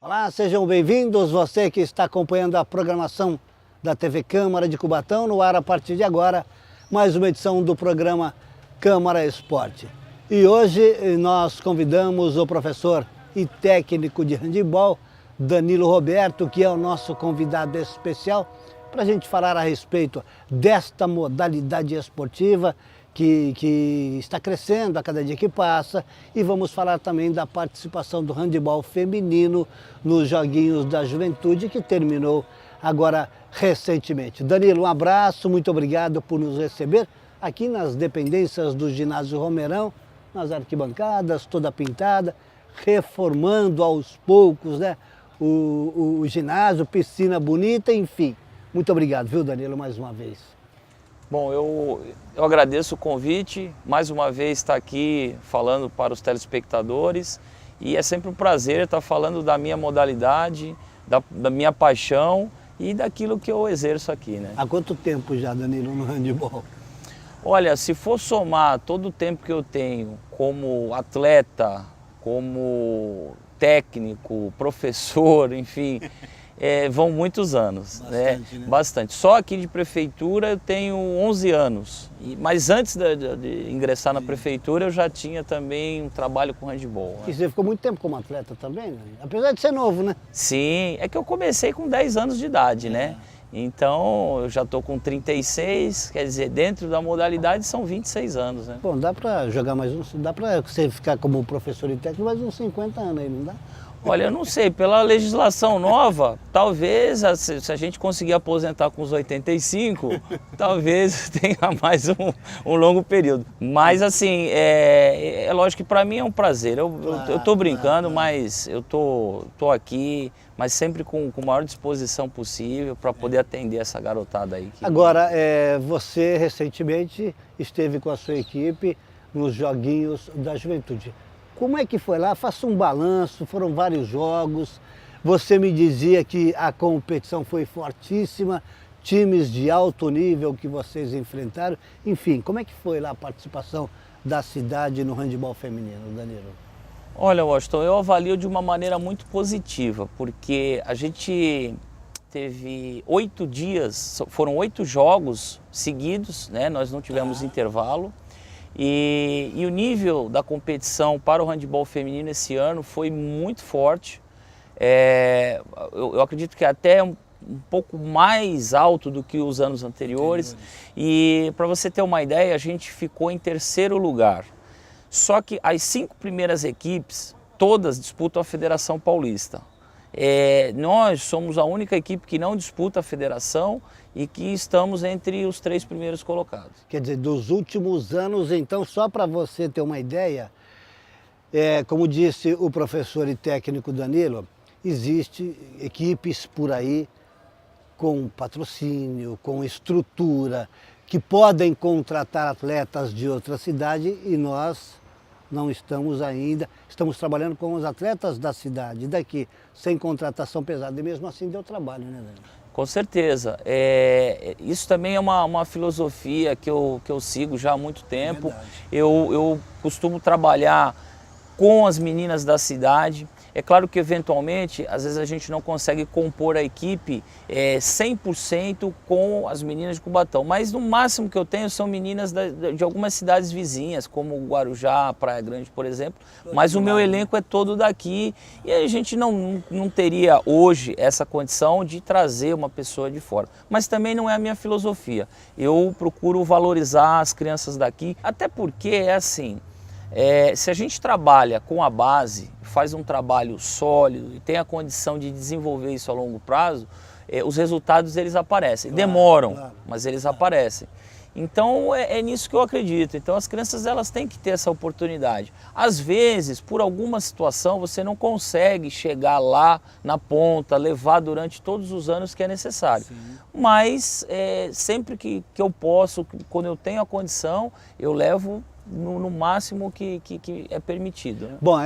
Olá, sejam bem-vindos, você que está acompanhando a programação da TV Câmara de Cubatão, no ar a partir de agora, mais uma edição do programa Câmara Esporte. E hoje nós convidamos o professor e técnico de handebol, Danilo Roberto, que é o nosso convidado especial, para a gente falar a respeito desta modalidade esportiva que está crescendo a cada dia que passa, e vamos falar também da participação do handebol feminino nos Joguinhos da Juventude, que terminou agora recentemente. Danilo, um abraço, muito obrigado por nos receber aqui nas dependências do Ginásio Romeirão, nas arquibancadas, toda pintada, reformando aos poucos, né, o ginásio, piscina bonita, enfim. Muito obrigado, viu, Danilo, mais uma vez. Bom, eu agradeço o convite, mais uma vez estar aqui falando para os telespectadores, e é sempre um prazer estar falando da minha modalidade, da minha paixão e daquilo que eu exerço aqui, né? Há quanto tempo já, Danilo, no handebol? Olha, se for somar todo o tempo que eu tenho como atleta, como técnico, professor, enfim, vão muitos anos. Bastante, né? Bastante. Só aqui de prefeitura eu tenho 11 anos, mas antes de ingressar na prefeitura eu já tinha também um trabalho com handebol. E você ficou muito tempo como atleta também, né? Apesar de ser novo, né? Sim, é que eu comecei com 10 anos de idade, né? Então eu já estou com 36, quer dizer, dentro da modalidade são 26 anos, né? Bom, dá para jogar mais uns, dá para você ficar como professor e técnico mais uns 50 anos aí, não dá? Olha, eu não sei, pela legislação nova, talvez, se a gente conseguir aposentar com os 85, talvez tenha mais um longo período. Mas assim, é lógico que para mim é um prazer. Eu tô brincando, mas eu tô aqui, mas sempre com a maior disposição possível para poder atender essa garotada aí. Agora, você recentemente esteve com a sua equipe nos Joguinhos da Juventude. Como é que foi lá? Faça um balanço, foram vários jogos. Você me dizia que a competição foi fortíssima, times de alto nível que vocês enfrentaram. Enfim, como é que foi lá a participação da cidade no handebol feminino, Danilo? Olha, Washington, eu avalio de uma maneira muito positiva, porque a gente teve 8 dias, foram 8 jogos seguidos, né? Nós não tivemos intervalo. E o nível da competição para o handebol feminino esse ano foi muito forte. Eu acredito que até um pouco mais alto do que os anos anteriores. E para você ter uma ideia, a gente ficou em 3º lugar. Só que as 5 primeiras equipes, todas disputam a Federação Paulista. Nós somos a única equipe que não disputa a federação e que estamos entre os 3 primeiros colocados. Quer dizer, dos últimos anos, então, só para você ter uma ideia, como disse o professor e técnico Danilo, existe equipes por aí com patrocínio, com estrutura, que podem contratar atletas de outra cidade, e nós não estamos ainda, estamos trabalhando com os atletas da cidade, daqui, sem contratação pesada, e mesmo assim deu trabalho, né, Danilo? Com certeza. Isso também é uma filosofia que eu sigo já há muito tempo. Eu costumo trabalhar com as meninas da cidade. É claro que eventualmente, às vezes a gente não consegue compor a equipe 100% com as meninas de Cubatão, mas no máximo que eu tenho são meninas de algumas cidades vizinhas, como Guarujá, Praia Grande, por exemplo, mas o meu elenco é todo daqui, e a gente não teria hoje essa condição de trazer uma pessoa de fora. Mas também não é a minha filosofia. Eu procuro valorizar as crianças daqui, até porque é assim, se a gente trabalha com a base, faz um trabalho sólido e tem a condição de desenvolver isso a longo prazo, os resultados eles aparecem. Demoram, mas eles aparecem. Então é nisso que eu acredito. Então as crianças elas têm que ter essa oportunidade. Às vezes, por alguma situação, você não consegue chegar lá na ponta, levar durante todos os anos que é necessário. Sim. Mas sempre que eu posso, quando eu tenho a condição, eu levo no máximo que é permitido, né? Bom,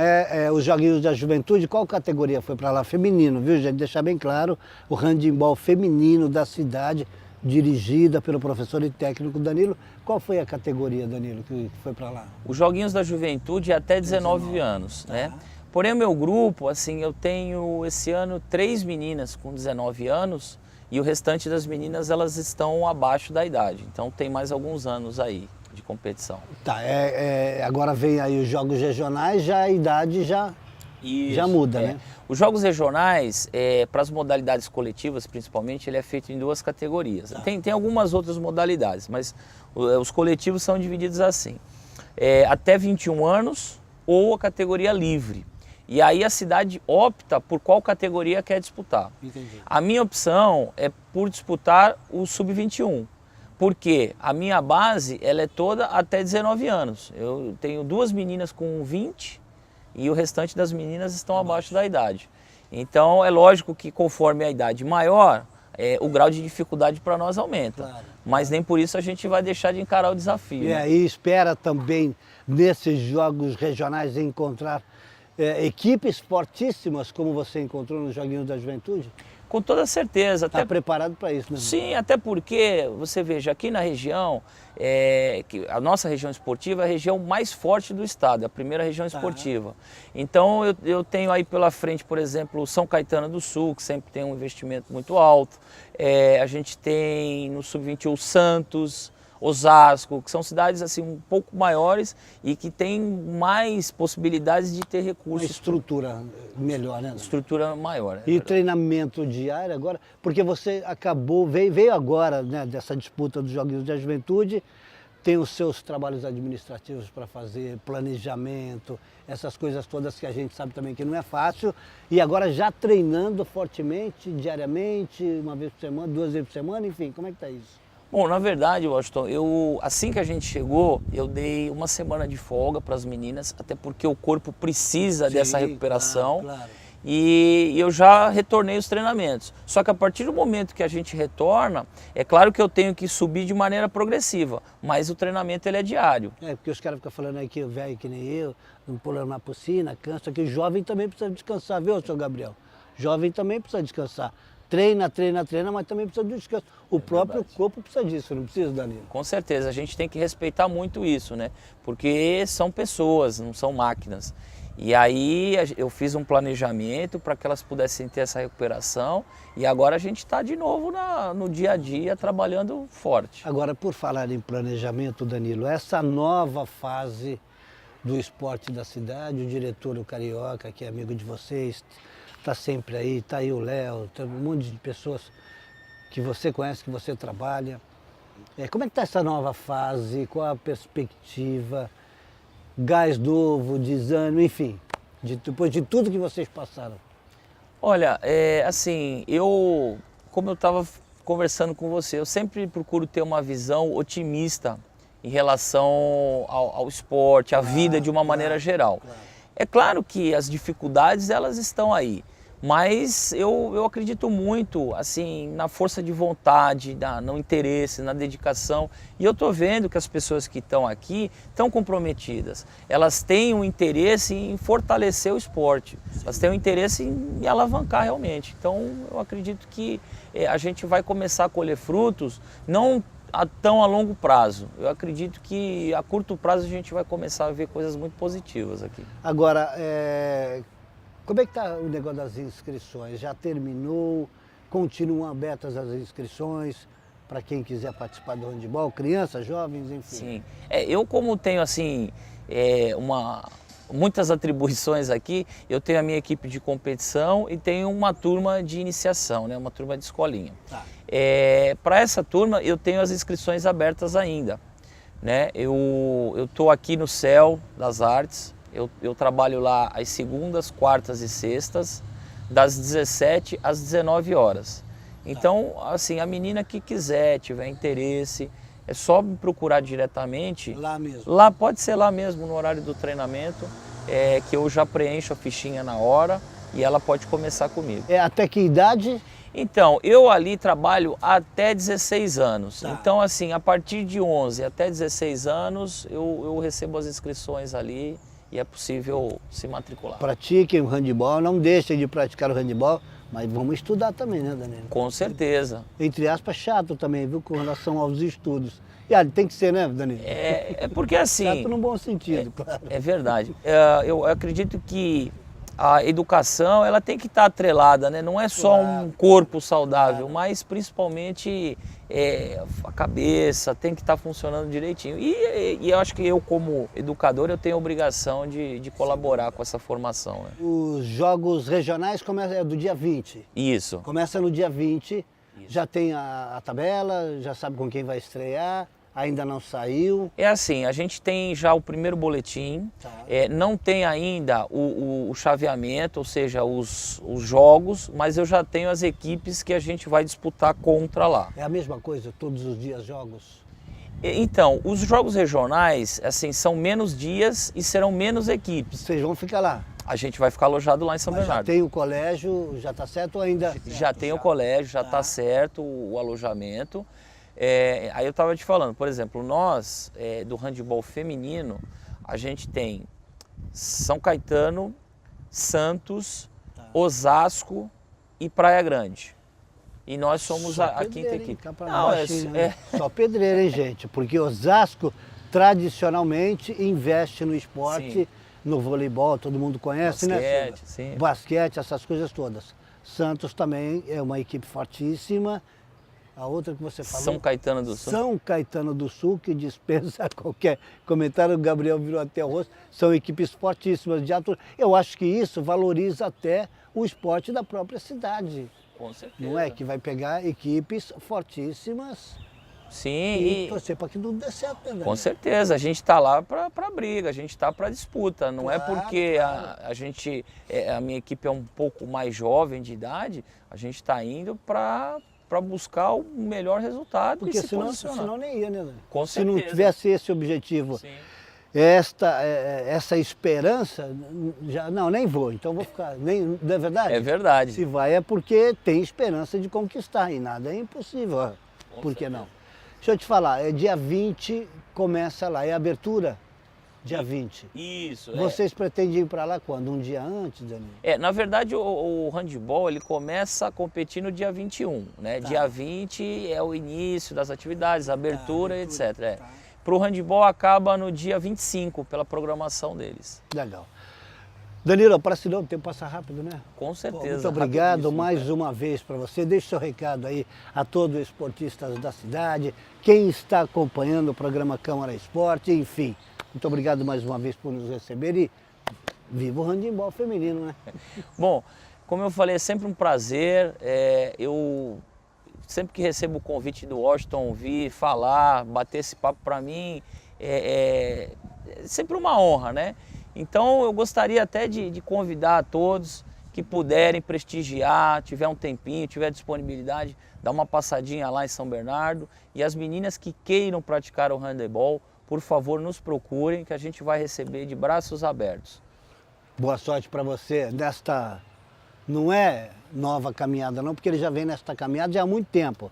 os Joguinhos da Juventude, qual categoria foi para lá? Feminino, viu, gente? Deixar bem claro, o handebol feminino da cidade, dirigida pelo professor e técnico Danilo. Qual foi a categoria, Danilo, que foi para lá? Os Joguinhos da Juventude é até 19 anos, né? Porém, o meu grupo, assim, eu tenho esse ano 3 meninas com 19 anos e o restante das meninas, elas estão abaixo da idade. Então, tem mais alguns anos aí de competição. Tá, agora vem aí os jogos regionais, já a idade já muda, né? Os jogos regionais, para as modalidades coletivas, principalmente, ele é feito em 2 categorias. Tá. Tem algumas outras modalidades, mas os coletivos são divididos assim. Até 21 anos ou a categoria livre. E aí a cidade opta por qual categoria quer disputar. Entendi. A minha opção é por disputar o sub-21. Porque a minha base ela é toda até 19 anos. Eu tenho 2 meninas com 20 e o restante das meninas estão abaixo da idade. Então é lógico que conforme a idade maior, o grau de dificuldade para nós aumenta. Claro, mas nem por isso a gente vai deixar de encarar o desafio. E aí espera também nesses jogos regionais encontrar equipes fortíssimas como você encontrou nos Joguinhos da Juventude? Com toda certeza. Está preparado para isso, né? Sim, até porque, você veja, aqui na região, que a nossa região esportiva é a região mais forte do estado, é a primeira região esportiva. Então eu tenho aí pela frente, por exemplo, o São Caetano do Sul, que sempre tem um investimento muito alto. A gente tem no Sub-21 Santos, Osasco, que são cidades assim um pouco maiores e que têm mais possibilidades de ter recursos. Uma estrutura melhor, né? Estrutura maior. E treinamento diário agora, porque você veio agora, né, dessa disputa dos Joguinhos da Juventude, tem os seus trabalhos administrativos para fazer, planejamento, essas coisas todas que a gente sabe também que não é fácil, e agora já treinando fortemente, diariamente, 1 vez por semana, 2 vezes por semana, enfim, como é que está isso? Bom, na verdade, Washington, assim que a gente chegou, eu dei 1 semana de folga para as meninas, até porque o corpo precisa dessa recuperação. Claro. E eu já retornei os treinamentos. Só que a partir do momento que a gente retorna, é claro que eu tenho que subir de maneira progressiva, mas o treinamento ele é diário. Porque os caras ficam falando aí que o velho que nem eu, não pula na piscina, cansa, que jovem também precisa descansar, viu, seu Gabriel? Jovem também precisa descansar. Treina, mas também precisa de descanso. O próprio corpo precisa disso, não precisa, Danilo? Com certeza, a gente tem que respeitar muito isso, né? Porque são pessoas, não são máquinas. E aí eu fiz um planejamento para que elas pudessem ter essa recuperação e agora a gente está de novo no dia a dia trabalhando forte. Agora, por falar em planejamento, Danilo, essa nova fase do esporte da cidade, o diretor, o Carioca, que é amigo de vocês, está sempre aí, está aí o Léo, tem um monte de pessoas que você conhece, que você trabalha. Como é que está essa nova fase? Qual a perspectiva? Gás novo, desânimo, enfim, depois de tudo que vocês passaram? Olha, assim, como eu estava conversando com você, eu sempre procuro ter uma visão otimista em relação ao esporte, à vida de uma maneira geral. Claro. É claro que as dificuldades, elas estão aí, mas eu acredito muito assim, na força de vontade, no interesse, na dedicação. E eu estou vendo que as pessoas que estão aqui estão comprometidas. Elas têm um interesse em fortalecer o esporte. Sim. Elas têm um interesse em alavancar realmente. Então eu acredito que a gente vai começar a colher frutos, não tão a longo prazo. Eu acredito que a curto prazo a gente vai começar a ver coisas muito positivas aqui. Agora, como é que está o negócio das inscrições? Já terminou? Continuam abertas as inscrições para quem quiser participar do handebol? Crianças, jovens, enfim? Sim. Eu como tenho assim, muitas atribuições aqui, eu tenho a minha equipe de competição e tenho uma turma de iniciação, né? Uma turma de escolinha. Tá. Para essa turma eu tenho as inscrições abertas ainda. Né? Eu estou aqui no CEL das Artes. Eu trabalho lá às segundas, quartas e sextas, das 17 às 19 horas. Então, assim, a menina que quiser, tiver interesse, é só me procurar diretamente. Lá mesmo? Lá, pode ser lá mesmo, no horário do treinamento, que eu já preencho a fichinha na hora e ela pode começar comigo. Até que idade? Então, eu ali trabalho até 16 anos. Tá. Então, assim, a partir de 11 até 16 anos, eu recebo as inscrições ali. E é possível se matricular. Pratiquem o handebol, não deixem de praticar o handebol, mas vamos estudar também, né, Danilo? Com certeza. Entre aspas, chato também, viu, com relação aos estudos. E tem que ser, né, Danilo? Porque assim... Chato no bom sentido, claro. É verdade. Eu acredito que a educação ela tem que estar atrelada, né? Não é só um corpo saudável, mas principalmente a cabeça tem que estar funcionando direitinho. E eu acho que eu, como educador, eu tenho a obrigação de colaborar com essa formação. Né? Os jogos regionais começam do dia 20. Isso. Começa no dia 20, já tem a tabela, já sabe com quem vai estrear. Ainda não saiu? É assim, a gente tem já o primeiro boletim, não tem ainda o chaveamento, ou seja, os jogos, mas eu já tenho as equipes que a gente vai disputar contra lá. É a mesma coisa, todos os dias jogos? Então, os jogos regionais, assim, são menos dias e serão menos equipes. Vocês vão ficar lá? A gente vai ficar alojado lá em São Bernardo. Já tem o colégio, já está certo ou ainda? Já tem o colégio, já está certo o alojamento. Aí eu estava te falando, por exemplo, nós do handebol feminino, a gente tem São Caetano, Santos, Osasco e Praia Grande. E nós somos a quinta equipe. Não, só pedreira, hein, gente? Porque Osasco tradicionalmente investe no esporte, sim, no voleibol, todo mundo conhece, basquete, né? Sim. Basquete, essas coisas todas. Santos também é uma equipe fortíssima. A outra que você falou... São Caetano do Sul. São Caetano do Sul, que dispensa qualquer comentário, o Gabriel virou até o rosto. São equipes fortíssimas de altura. Eu acho que isso valoriza até o esporte da própria cidade. Com certeza. Não é? Que vai pegar equipes fortíssimas. Sim. E torcer para que tudo dê certo, né, velho? Com certeza, a gente está lá para briga, a gente está para disputa. Não é porque a minha equipe é um pouco mais jovem de idade, a gente está indo para buscar o melhor resultado. Porque e se senão nem ia, né? Com se certeza. não tivesse esse objetivo, sim, essa esperança, nem vou, então vou ficar, não é verdade? É verdade. Se vai é porque tem esperança de conquistar e nada é impossível, por que não? Deixa eu te falar, dia 20 começa lá, é a abertura? Dia 20. Isso. Vocês pretendem ir para lá quando? Um dia antes, Danilo? Na verdade, o handebol ele começa a competir no dia 21, né? Tá. Dia 20 é o início das atividades, abertura, etc. Tá. Para o handebol acaba no dia 25, pela programação deles. Legal. Danilo, para se o tempo passa rápido, né? Com certeza. Muito obrigado mais uma vez para você. Deixe seu recado aí a todos os esportistas da cidade, quem está acompanhando o programa Câmara Esporte, enfim. Muito obrigado mais uma vez por nos receber e viva o handebol feminino, né? Bom, como eu falei, é sempre um prazer. Eu sempre que recebo o convite do Washington vir falar, bater esse papo para mim, é sempre uma honra, né? Então eu gostaria até de convidar a todos que puderem prestigiar, tiver um tempinho, tiver disponibilidade, dar uma passadinha lá em São Bernardo. E as meninas que queiram praticar o handebol, por favor, nos procurem que a gente vai receber de braços abertos. Boa sorte para você nesta, não é nova caminhada não, porque ele já vem nesta caminhada já há muito tempo.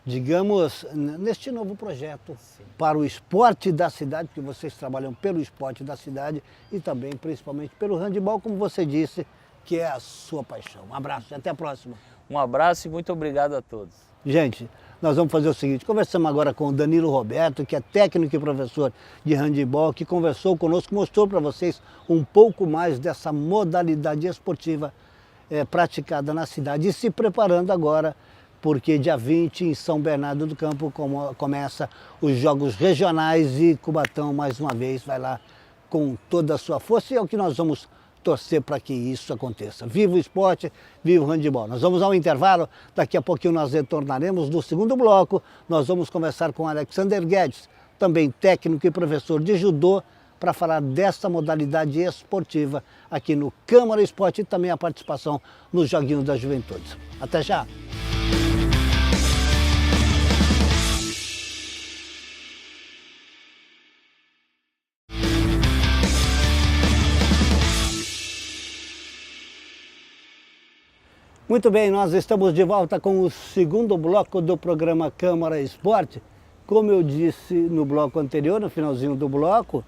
Digamos, neste novo projeto, sim, para o esporte da cidade, porque vocês trabalham pelo esporte da cidade e também, principalmente, pelo handebol, como você disse, que é a sua paixão. Um abraço e até a próxima. Um abraço e muito obrigado a todos. Gente, nós vamos fazer o seguinte, conversamos agora com o Danilo Roberto, que é técnico e professor de handebol, que conversou conosco, mostrou para vocês um pouco mais dessa modalidade esportiva praticada na cidade e se preparando agora, porque dia 20 em São Bernardo do Campo começa os Jogos Regionais e Cubatão mais uma vez vai lá com toda a sua força e é o que nós vamos torcer para que isso aconteça. Viva o esporte, viva o handebol. Nós vamos ao intervalo, daqui a pouquinho nós retornaremos no segundo bloco, nós vamos conversar com Alexander Guedes, também técnico e professor de judô, para falar dessa modalidade esportiva aqui no Câmara Esporte e também a participação nos Joguinhos da Juventude. Até já! Muito bem, nós estamos de volta com o segundo bloco do programa Câmara Esporte. Como eu disse no bloco anterior, no finalzinho do bloco,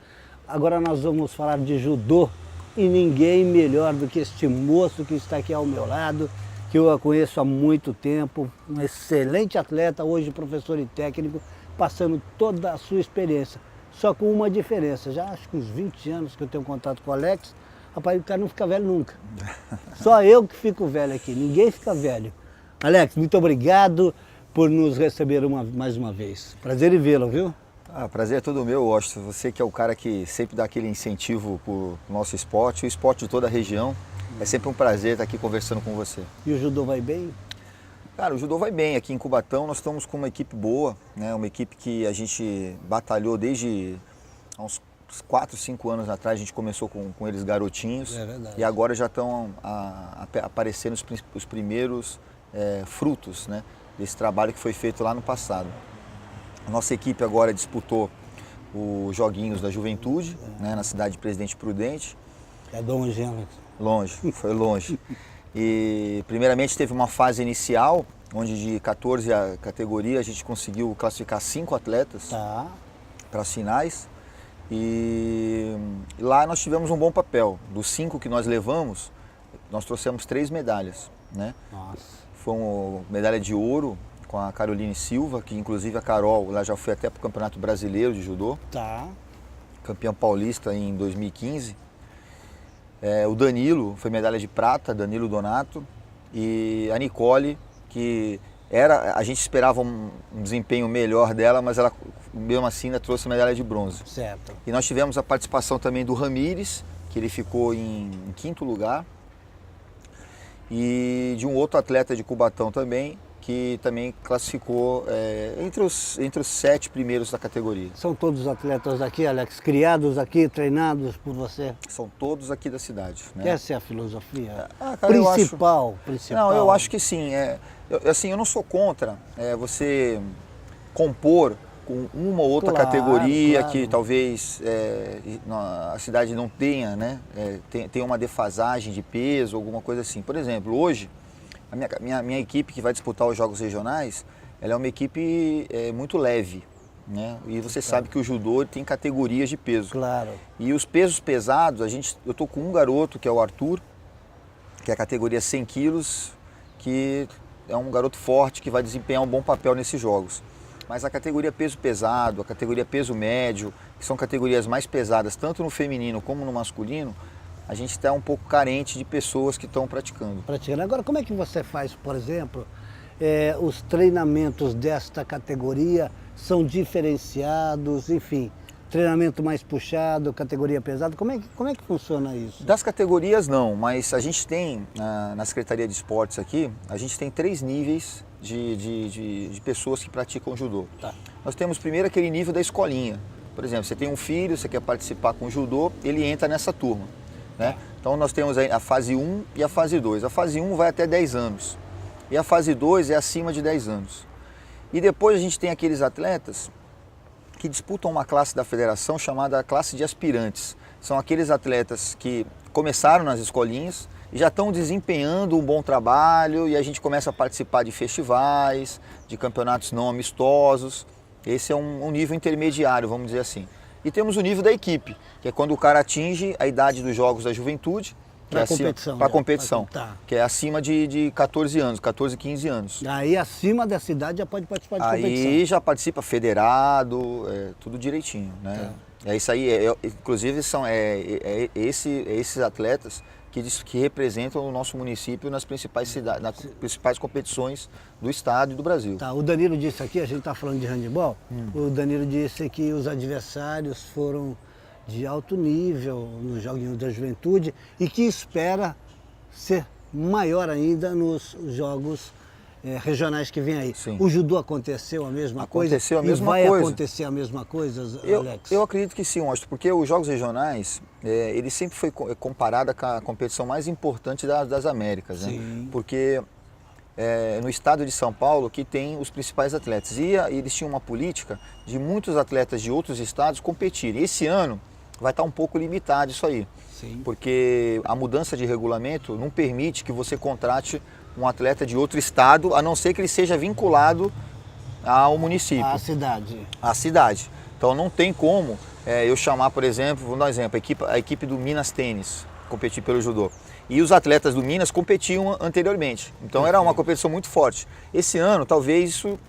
agora nós vamos falar de judô e ninguém melhor do que este moço que está aqui ao meu lado, que eu a conheço há muito tempo, um excelente atleta, hoje professor e técnico, passando toda a sua experiência. Só com uma diferença, já acho que uns 20 anos que eu tenho contato com o Alex, Rapaz, o cara não fica velho nunca. Só eu que fico velho aqui, ninguém fica velho. Alex, muito obrigado por nos receber mais uma vez. Prazer em vê-lo, viu? Prazer é todo meu, Washington. Você que é o cara que sempre dá aquele incentivo para o nosso esporte, o esporte de toda a região. É sempre um prazer estar aqui conversando com você. E o judô vai bem? Cara, o judô vai bem. Aqui em Cubatão nós estamos com uma equipe boa, né? Uma equipe que a gente batalhou desde há uns 4, 5 anos atrás. A gente começou com eles garotinhos. É verdade. E agora já estão aparecendo os primeiros frutos, né, desse trabalho que foi feito lá no passado. A nossa equipe agora disputou os Joguinhos da Juventude, né, na cidade de Presidente Prudente. É longe, hein, Alex? Longe, foi longe. E primeiramente teve uma fase inicial, onde de 14 categorias a gente conseguiu classificar 5 atletas para as finais. E lá nós tivemos um bom papel. Dos 5 que nós levamos, nós trouxemos 3 medalhas, né? Nossa. Foi uma medalha de ouro com a Caroline Silva, que inclusive a Carol lá já foi até para o Campeonato Brasileiro de Judô. Campeã paulista em 2015. O Danilo foi medalha de prata, Danilo Donato. E a Nicole, que a gente esperava um desempenho melhor dela, mas ela mesmo assim ainda trouxe medalha de bronze. Certo. E nós tivemos a participação também do Ramires, que ele ficou em 5º lugar. E de um outro atleta de Cubatão também, que também classificou entre os 7 primeiros da categoria. São todos atletas aqui, Alex, criados aqui, treinados por você? São todos aqui da cidade. Né? Essa é a filosofia cara, principal? Não, eu acho que sim. Eu não sou contra você compor com uma ou outra categoria que talvez a cidade não tenha, né? Tenha uma defasagem de peso, alguma coisa assim. Por exemplo, hoje, a minha equipe que vai disputar os Jogos Regionais, ela é uma equipe muito leve, né? E você sabe que o judô tem categorias de peso. Claro. E os pesos pesados, eu estou com um garoto, que é o Arthur, que é a categoria 100 quilos, que é um garoto forte que vai desempenhar um bom papel nesses jogos. Mas a categoria peso pesado, a categoria peso médio, que são categorias mais pesadas, tanto no feminino como no masculino, a gente está um pouco carente de pessoas que estão praticando. Agora, como é que você faz, por exemplo, os treinamentos desta categoria são diferenciados, enfim, treinamento mais puxado, categoria pesada, como é que funciona isso? Das categorias não, mas a gente tem, na Secretaria de Esportes aqui, a gente tem 3 níveis de pessoas que praticam judô. Nós temos primeiro aquele nível da escolinha. Por exemplo, você tem um filho, você quer participar com judô, ele entra nessa turma. Né? Então nós temos a fase 1 e a fase 2. A fase 1 vai até 10 anos e a fase 2 é acima de 10 anos. E depois a gente tem aqueles atletas que disputam uma classe da federação chamada classe de aspirantes. São aqueles atletas que começaram nas escolinhas e já estão desempenhando um bom trabalho e a gente começa a participar de festivais, de campeonatos não amistosos. Esse é um nível intermediário, vamos dizer assim. E temos o nível da equipe, que é quando o cara atinge a idade dos Jogos da Juventude, para a competição, que é acima de 14 anos, 14, 15 anos. Aí acima dessa idade já pode participar de competição. Aí já participa federado, tudo direitinho, né? É isso aí, inclusive são esses atletas que representam o nosso município nas principais cidades, nas principais competições do estado e do Brasil. O Danilo disse aqui, a gente está falando de handebol, o Danilo disse que os adversários foram de alto nível nos Joguinhos da Juventude e que espera ser maior ainda nos jogos regionais que vem aí. Sim. O judô aconteceu a mesma coisa? Aconteceu a mesma coisa? E vai coisa. acontecer a mesma coisa, Alex? Eu acredito que sim, Washington, porque os Jogos Regionais, ele sempre foi comparado com a competição mais importante das Américas, né? Porque no estado de São Paulo que tem os principais atletas. E eles tinham uma política de muitos atletas de outros estados competirem. Esse ano vai estar um pouco limitado isso aí. Sim. Porque a mudança de regulamento não permite que você contrate um atleta de outro estado, a não ser que ele seja vinculado ao município. À cidade. Então não tem como eu chamar, por exemplo, vou dar um exemplo, a equipe do Minas Tênis competir pelo judô. E os atletas do Minas competiam anteriormente. Então era uma competição muito forte. Esse ano talvez isso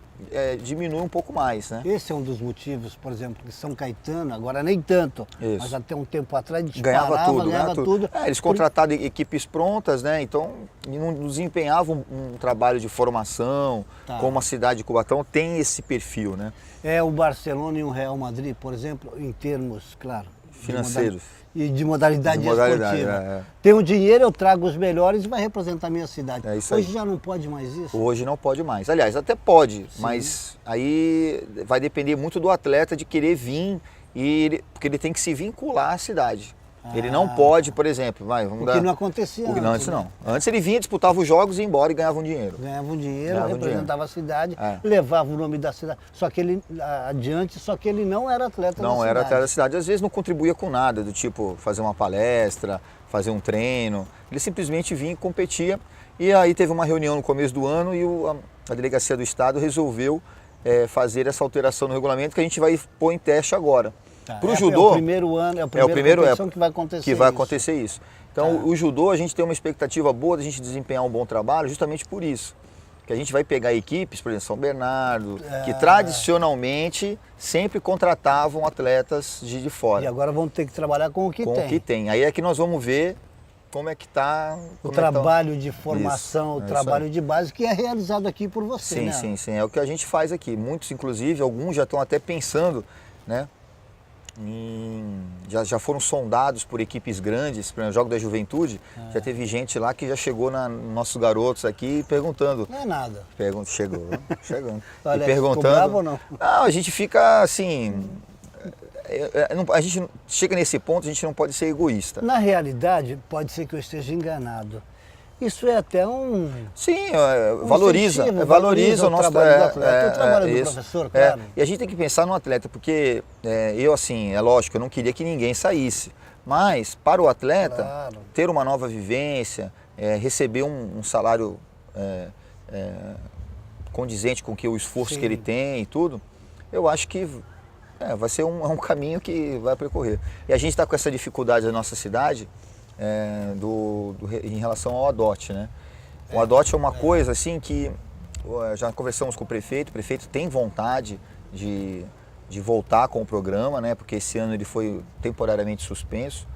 diminui um pouco mais, né? Esse é um dos motivos, por exemplo, que São Caetano, agora nem tanto, Isso. mas até um tempo atrás disparava, ganhava tudo. Eles contrataram equipes prontas, né? Então não desempenhavam um trabalho de formação, como a cidade de Cubatão tem esse perfil, né? É o Barcelona e o Real Madrid, por exemplo, em termos, claro, financeiros. E de modalidade esportiva. É. Tem o dinheiro, eu trago os melhores e vai representar a minha cidade. É isso Hoje aí. já não pode mais isso? Hoje não pode mais. Aliás, até pode, Sim. mas aí vai depender muito do atleta de querer vir, porque ele tem que se vincular à cidade. Ele não pode, por exemplo, o que não acontecia antes. Antes não. Antes ele vinha, disputava os jogos, ia embora e ganhava um dinheiro. Ganhava um dinheiro, representava a cidade, É. levava o nome da cidade, só que ele adiante, só que ele não era atleta da cidade. Não era atleta da cidade. Às vezes não contribuía com nada, do tipo fazer uma palestra, fazer um treino. Ele simplesmente vinha e competia. E aí teve uma reunião no começo do ano e a delegacia do estado resolveu fazer essa alteração no regulamento que a gente vai pôr em teste agora. Para o judô, é o primeiro ano, é a primeira competição que vai acontecer isso. Então o judô a gente tem uma expectativa boa de a gente desempenhar um bom trabalho justamente por isso. Que a gente vai pegar equipes, por exemplo, São Bernardo, que tradicionalmente sempre contratavam atletas de fora. E agora vão ter que trabalhar com o que tem. Com o que tem. Aí é que nós vamos ver como é que está... O trabalho de formação, o trabalho de base que é realizado aqui por você, sim, né? Sim. É o que a gente faz aqui. Muitos, inclusive, alguns já estão até pensando, né? Já foram sondados por equipes grandes, por exemplo, Jogo da Juventude, já teve gente lá que já chegou nossos garotos aqui perguntando. Não é nada. Chegando. Olha, e perguntando. Ficou bravo ou não? Não, a gente fica assim. A gente chega nesse ponto, a gente não pode ser egoísta. Na realidade, pode ser que eu esteja enganado. Isso é até um... Sim, valoriza o nosso trabalho do atleta, o trabalho do professor, claro. E a gente tem que pensar no atleta, porque eu, assim, é lógico, eu não queria que ninguém saísse. Mas, para o atleta, ter uma nova vivência, receber um salário condizente com o esforço que ele tem e tudo, eu acho que vai ser um caminho que vai percorrer. E a gente está com essa dificuldade na nossa cidade, em relação ao ADOT, né? O ADOT é uma coisa assim que já conversamos com o prefeito tem vontade de voltar com o programa, né? Porque esse ano ele foi temporariamente suspenso.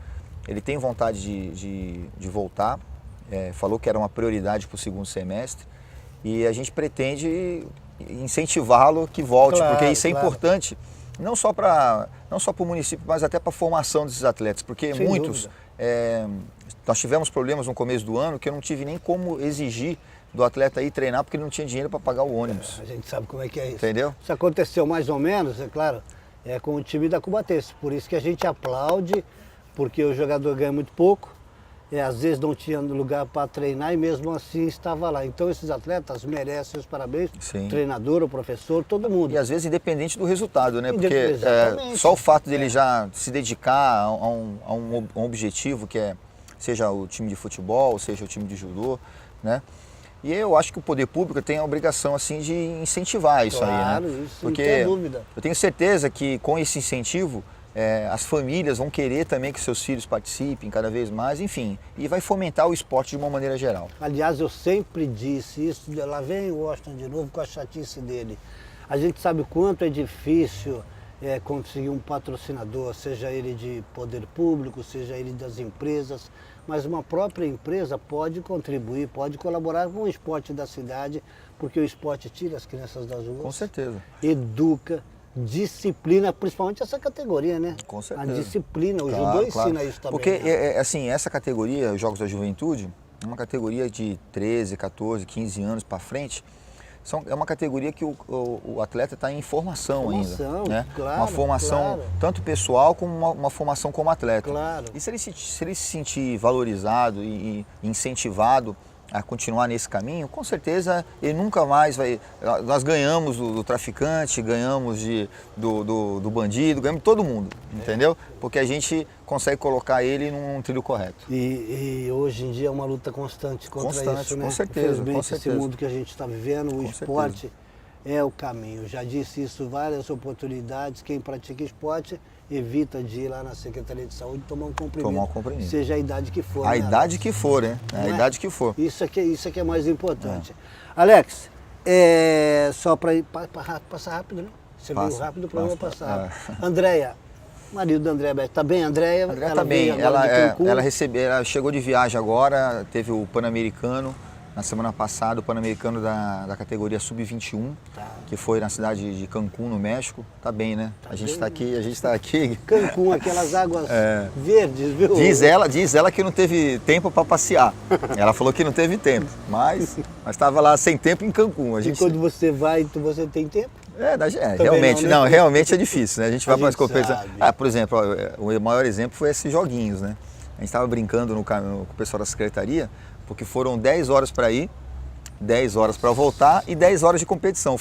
Ele tem vontade de voltar, falou que era uma prioridade para o segundo semestre e a gente pretende incentivá-lo que volte, porque isso é importante, não só para o município, mas até para a formação desses atletas, porque sem muitos... dúvida. Nós tivemos problemas no começo do ano que eu não tive nem como exigir do atleta ir treinar porque ele não tinha dinheiro para pagar o ônibus. A gente sabe como é que é isso. Entendeu? Isso aconteceu mais ou menos, é claro, com o time da Cubatense. Por isso que a gente aplaude, porque o jogador ganha muito pouco, às vezes não tinha lugar para treinar e mesmo assim estava lá. Então esses atletas merecem os parabéns, o treinador, o professor, todo mundo. E às vezes independente do resultado, né? Porque só o fato dele já se dedicar a um objetivo que seja o time de futebol, seja o time de judô, né? E eu acho que o poder público tem a obrigação assim de incentivar isso aí, né? Claro, isso porque não tem dúvida. Eu tenho certeza que com esse incentivo as famílias vão querer também que seus filhos participem cada vez mais, enfim, e vai fomentar o esporte de uma maneira geral. Aliás, eu sempre disse isso, lá vem o Washington de novo com a chatice dele. A gente sabe o quanto é difícil conseguir um patrocinador, seja ele de poder público, seja ele das empresas, mas uma própria empresa pode contribuir, pode colaborar com o esporte da cidade, porque o esporte tira as crianças das ruas. Com certeza. Educa, disciplina, principalmente essa categoria, né? Com certeza. A disciplina, o judô ensina isso também. Porque, né? assim, essa categoria, os Jogos da Juventude, é uma categoria de 13, 14, 15 anos para frente, é uma categoria que o atleta está em formação ainda. Né? Claro, uma formação tanto pessoal como uma formação como atleta. Claro. E se ele se sentir valorizado e incentivado a continuar nesse caminho, com certeza ele nunca mais vai... Nós ganhamos do traficante, ganhamos do bandido, ganhamos de todo mundo, entendeu? Porque a gente consegue colocar ele num trilho correto. E hoje em dia é uma luta constante contra isso, né? Com certeza, Infelizmente, com certeza. esse mundo que a gente está vivendo, o esporte é o caminho. Já disse isso, várias oportunidades. Quem pratica esporte evita de ir lá na Secretaria de Saúde tomar um comprimido. Seja a idade que for. A idade que for, né? A idade que for. Isso é que é mais importante. Alex, Só para passar rápido, né? Você veio rápido, o programa passar rápido. Andréia, marido da Andréia Beth, tá bem, Andréia? Andréia tá bem, ela chegou de viagem agora, teve o Pan-Americano, na semana passada, o Pan-Americano da categoria Sub-21, que foi na cidade de Cancún, no México. Tá bem, né? A gente está aqui. Cancún, aquelas águas verdes, viu? Diz ela que não teve tempo para passear. Ela falou que não teve tempo, mas estava lá sem tempo em Cancún. E quando você vai, você tem tempo? Realmente, não, né? Realmente é difícil, né? A gente vai para umas competições. Por exemplo, o maior exemplo foi esses joguinhos, né? A gente estava brincando com o pessoal da secretaria, porque foram 10 horas para ir, 10 horas para voltar e 10 horas de competição.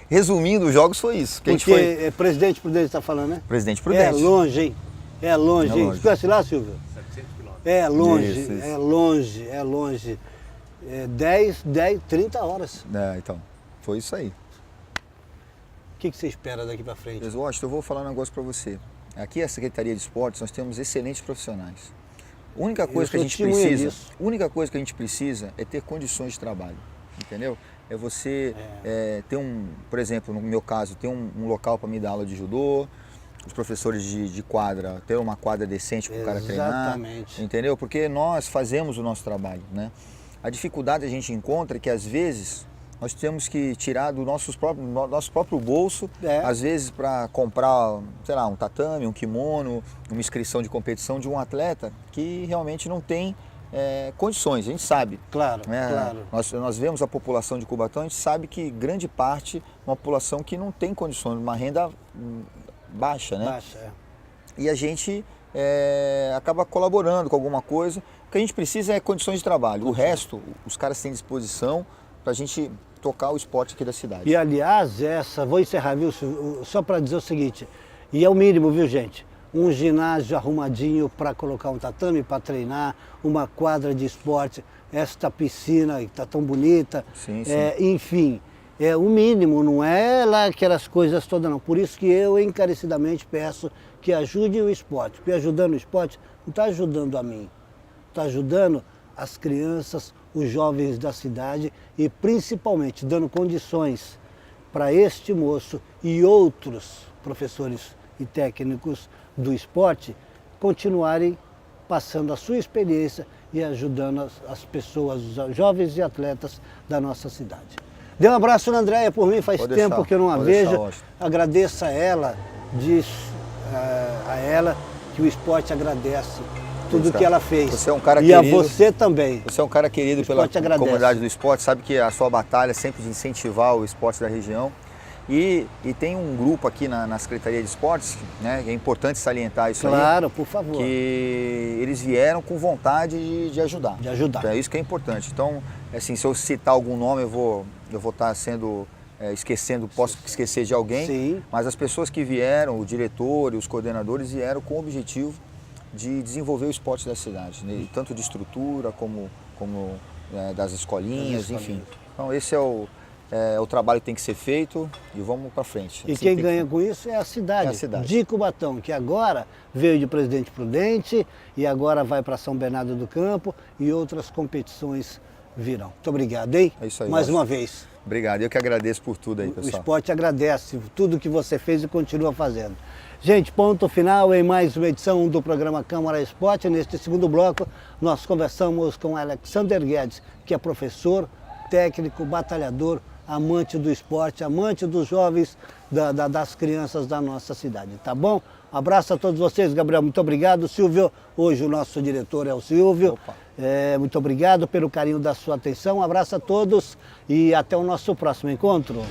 Resumindo, os jogos foi isso. Porque Presidente Prudente está falando, né? Presidente Prudente. É longe, hein? É longe, hein? Você conhece lá, Silvio? 700 quilômetros. É longe, Isso. é longe. 10, 30 horas. Então, foi isso aí. O que você espera daqui para frente? Washington, eu vou falar um negócio para você. Aqui, a Secretaria de Esportes, nós temos excelentes profissionais. A única coisa que a gente precisa é ter condições de trabalho, entendeu? É você ter por exemplo, no meu caso, ter um local para me dar aula de judô, os professores de quadra, ter uma quadra decente para o cara treinar, entendeu? Porque nós fazemos o nosso trabalho, né? A dificuldade a gente encontra é que às vezes nós temos que tirar do nosso próprio bolso, às vezes para comprar, sei lá, um tatame, um kimono, uma inscrição de competição de um atleta que realmente não tem condições, a gente sabe. Claro, né? claro. Nós vemos a população de Cubatão, a gente sabe que grande parte é uma população que não tem condições, uma renda baixa, né? Baixa, E a gente acaba colaborando com alguma coisa. O que a gente precisa é condições de trabalho. O resto, os caras têm disposição para a gente tocar o esporte aqui da cidade. E aliás, vou encerrar, viu, só para dizer o seguinte, e é o mínimo, viu, gente? Um ginásio arrumadinho para colocar um tatame para treinar, uma quadra de esporte, esta piscina que está tão bonita, sim. Enfim, é o mínimo, não é lá aquelas coisas todas não. Por isso que eu encarecidamente peço que ajude o esporte, porque ajudando o esporte não está ajudando a mim, está ajudando as crianças, os jovens da cidade e principalmente dando condições para este moço e outros professores e técnicos do esporte continuarem passando a sua experiência e ajudando as pessoas, os jovens e atletas da nossa cidade. Dê um abraço na Andréia por mim, faz tempo que eu não a vejo. Agradeço a ela, a ela que o esporte agradece tudo que ela fez. Você é um cara querido. E a você também. Você é um cara querido pela comunidade do esporte, sabe que a sua batalha é sempre de incentivar o esporte da região. E tem um grupo aqui na Secretaria de Esportes, né, que é importante salientar isso aí. Claro, por favor. Que eles vieram com vontade de ajudar. De ajudar. É isso que é importante. Então, assim, se eu citar algum nome, eu vou estar posso esquecer de alguém. Sim. Mas as pessoas que vieram, o diretor e os coordenadores vieram com o objetivo de desenvolver o esporte da cidade, né? Tanto de estrutura como das escolinhas, enfim. Então esse é o trabalho que tem que ser feito e vamos para frente. E quem ganha com isso é a cidade de Cubatão, que agora veio de Presidente Prudente e agora vai para São Bernardo do Campo e outras competições virão. Muito obrigado, hein? É isso aí. Mais uma vez. Obrigado, eu que agradeço por tudo aí, pessoal. O esporte agradece tudo que você fez e continua fazendo. Gente, ponto final em mais uma edição do programa Câmara Esporte. Neste segundo bloco, nós conversamos com Alexander Guedes, que é professor, técnico, batalhador, amante do esporte, amante dos jovens, das crianças da nossa cidade, tá bom? Abraço a todos vocês, Gabriel, muito obrigado. Silvio, hoje o nosso diretor é o Silvio. Muito obrigado pelo carinho da sua atenção, um abraço a todos e até o nosso próximo encontro.